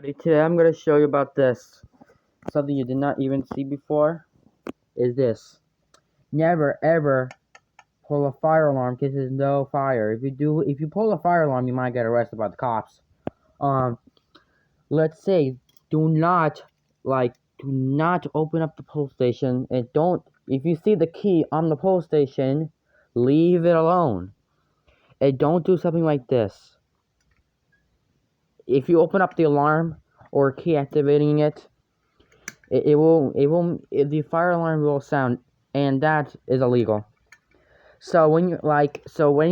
Today I'm going to show you about this. Something you did not even see before is this. Never ever pull a fire alarm because there's no fire. If you pull a fire alarm, you might get arrested by the cops. Um, let's say do not open up the police station and if you see the key on the police station, leave it alone. And don't do something like this. If you open up the alarm or key activating it, the fire alarm will sound, and that is illegal. So when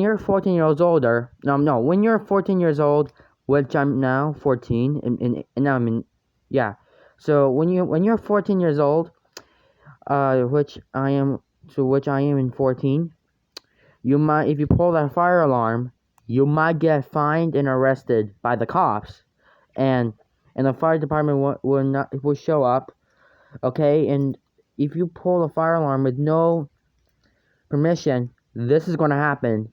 you're 14 years older, when you're 14 years old, which I'm now 14, and now I'm in, yeah. So when you're 14 years old, which I am in 14, if you pull that fire alarm, you might get fined and arrested by the cops, and the fire department will show up. Okay, and if you pull a fire alarm with no permission, this is going to happen.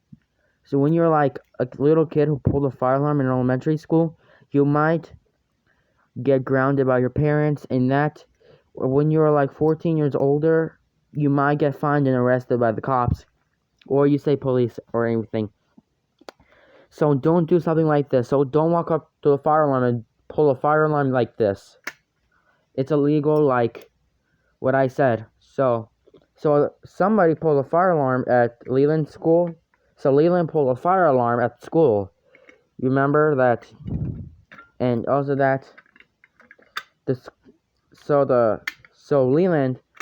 So when you're like a little kid who pulled a fire alarm in elementary school, you might get grounded by your parents, and when you're like 14 years older, you might get fined and arrested by the cops, or you say police or anything. So don't do something like this. So don't walk up to a fire alarm and pull a fire alarm like this. It's illegal, like what I said. So somebody pulled a fire alarm at Leland's school. So Leland pulled a fire alarm at school. You remember that? And also that Leland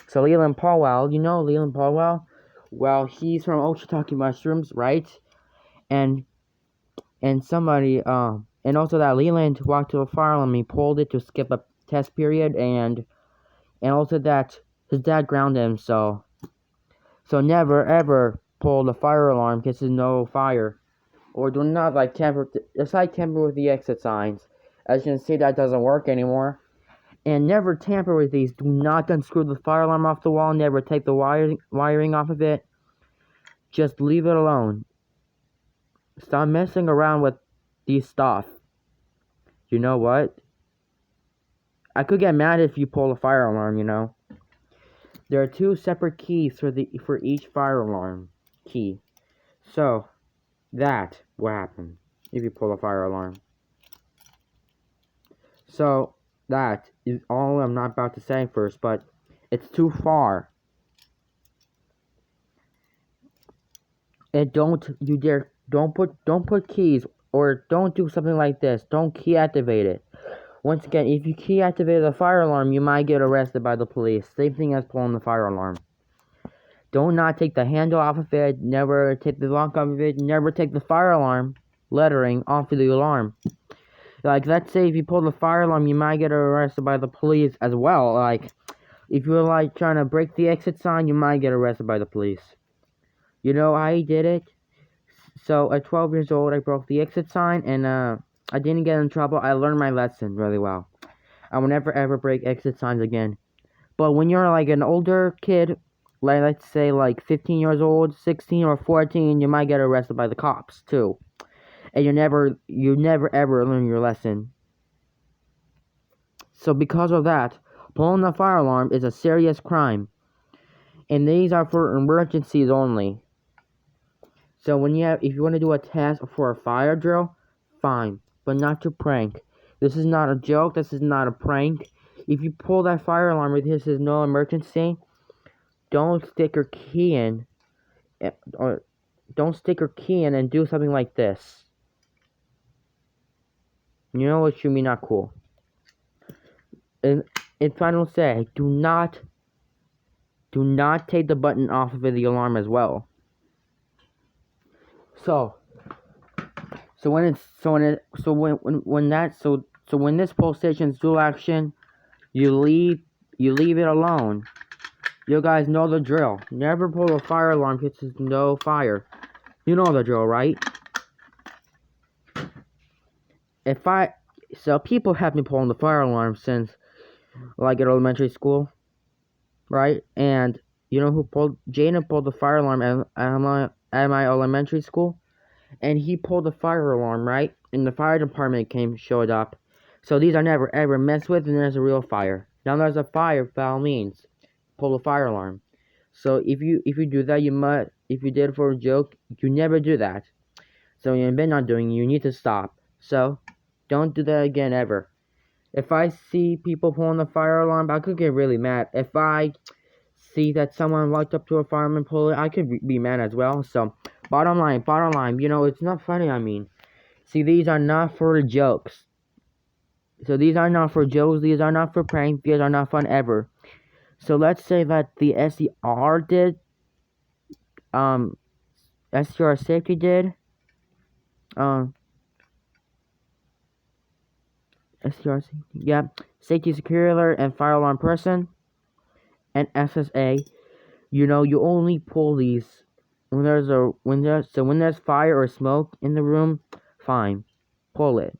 Paulwell, you know Leland Paulwell? Well, he's from Ochautauqua Mushrooms, right? And somebody and also that Leland walked to a fire alarm, he pulled it to skip a test period, and also that his dad grounded him. So never ever pull the fire alarm because there's no fire. Or do not tamper with the exit signs. As you can see, that doesn't work anymore. And never tamper with these. Do not unscrew the fire alarm off the wall. Never take the wiring off of it. Just leave it alone. Stop messing around with these stuff. You know what? I could get mad if you pull a fire alarm, you know. There are 2 separate keys for each fire alarm key. So that will happen if you pull a fire alarm. So that is all I'm not about to say first, but it's too far. And don't put keys, or don't do something like this. Don't key activate it. Once again, if you key activate the fire alarm, you might get arrested by the police. Same thing as pulling the fire alarm. Do not take the handle off of it. Never take the lock off of it. Never take the fire alarm lettering off of the alarm. Like, let's say if you pull the fire alarm, you might get arrested by the police as well. Like, if you're like trying to break the exit sign, you might get arrested by the police. You know how I did it? So at 12 years old, I broke the exit sign, and I didn't get in trouble. I learned my lesson really well. I will never ever break exit signs again. But when you're like an older kid, like let's say like 15 years old, 16 or 14, you might get arrested by the cops too. And you never ever learn your lesson. So because of that, pulling the fire alarm is a serious crime. And these are for emergencies only. So if you want to do a test for a fire drill, fine, but not to prank. This is not a joke. This is not a prank. If you pull that fire alarm with this is no emergency, don't stick your key in, and do something like this. You know what should be not cool. And final say, do not take the button off of the alarm as well. So when this police station's dual action, you leave it alone. You guys know the drill. Never pull a fire alarm because there's no fire. You know the drill, right? So people have been pulling the fire alarm since like at elementary school, right? And you know Jaden pulled the fire alarm at my elementary school, and he pulled the fire alarm, right? And the fire department showed up. So these are never ever messed with, and there's a real fire. Now there's a fire, by all means, pull the fire alarm. So if you do that, you must. If you did it for a joke, you never do that. So you've been not doing. You need to stop. So don't do that again ever. If I see people pulling the fire alarm, I could get really mad. If I see that someone walked up to a fireman pull it, I could be mad as well. So bottom line, it's not funny. I mean, see, these are not for jokes. So these are not for jokes. These are not for pranks. These are not fun ever. So let's say that the SCR did, SCR safety did, SCR safety, yeah, safety security alert and fire alarm person, and SSA. You know, you only pull these when there's fire or smoke in the room. Fine, pull it.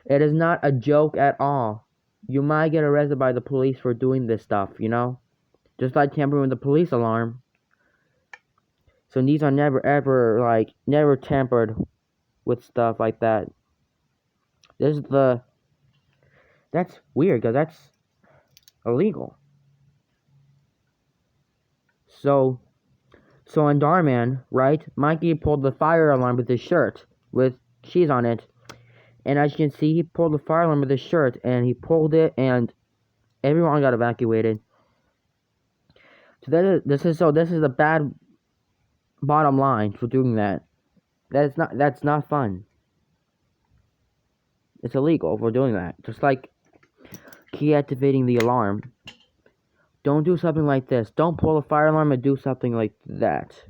It is not a joke at all. You might get arrested by the police for doing this stuff. You know, just like tampering with the police alarm. So these are never ever never tampered with stuff like that. That's weird because that's illegal. So in Darman, right, Mikey pulled the fire alarm with his shirt with cheese on it. And as you can see, he pulled the fire alarm with his shirt, and he pulled it, and everyone got evacuated. So this is a bad bottom line for doing that. That's not fun. It's illegal for doing that. Just like key activating the alarm. Don't do something like this. Don't pull a fire alarm and do something like that.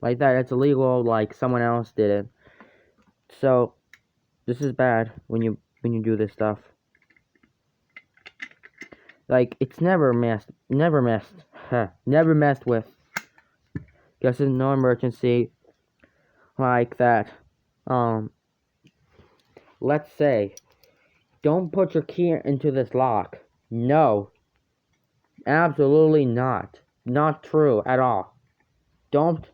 Like that, it's illegal. Like someone else did it. So this is bad when you do this stuff. Like it's never messed with. Guess there's no emergency like that. Let's say, don't put your key into this lock. No, absolutely not. Not true at all. Don't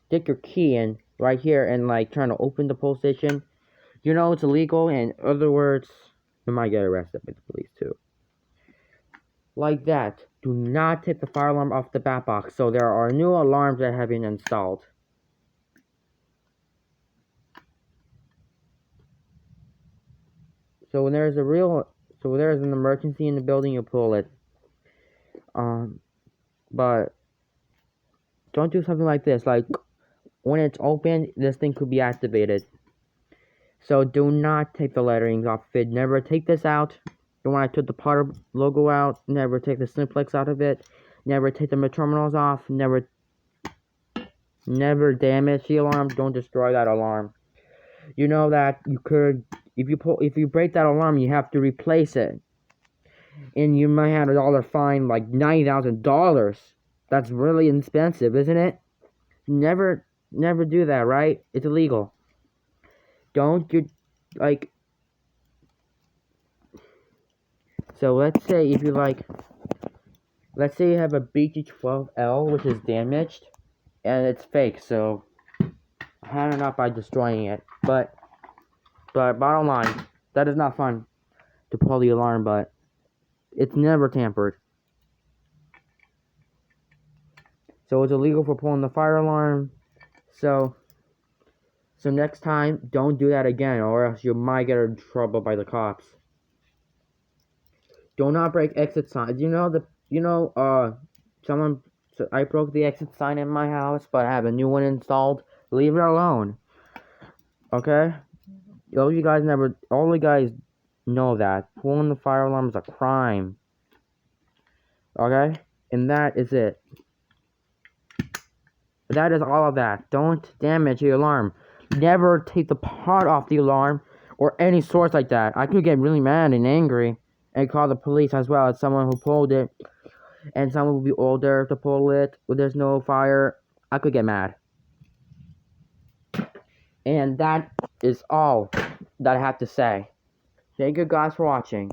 stick your key in right here and trying to open the police station. You know it's illegal. In other words, you might get arrested by the police too. Like that. Do not take the fire alarm off the bat box. So there are new alarms that have been installed. So when there's an emergency in the building, you pull it. But don't do something like this. Like when it's open, this thing could be activated. So do not take the letterings off of it. Never take this out. When I took the Potter logo out, never take the simplex out of it. Never take the terminals off. Never damage the alarm. Don't destroy that alarm. You know that you could, if you break that alarm, you have to replace it, and you might have $1 fine, like $90,000. That's really expensive, isn't it? Never do that, right? It's illegal. Don't you So let's say you have a BG12L which is damaged, and it's fake. So I don't know if by destroying it, but bottom line, that is not fun to pull the alarm, but it's never tampered. So it's illegal for pulling the fire alarm. So next time, don't do that again, or else you might get in trouble by the cops. Do not break exit signs. I broke the exit sign in my house, but I have a new one installed. Leave it alone. Okay? All you guys know that pulling the fire alarm is a crime. Okay? And that is it. That is all of that. Don't damage the alarm. Never take the part off the alarm or any source like that. I could get really mad and angry and call the police as well as someone who pulled it. And someone will be older to pull it when there's no fire. I could get mad. And that is all that I have to say. Thank you guys for watching.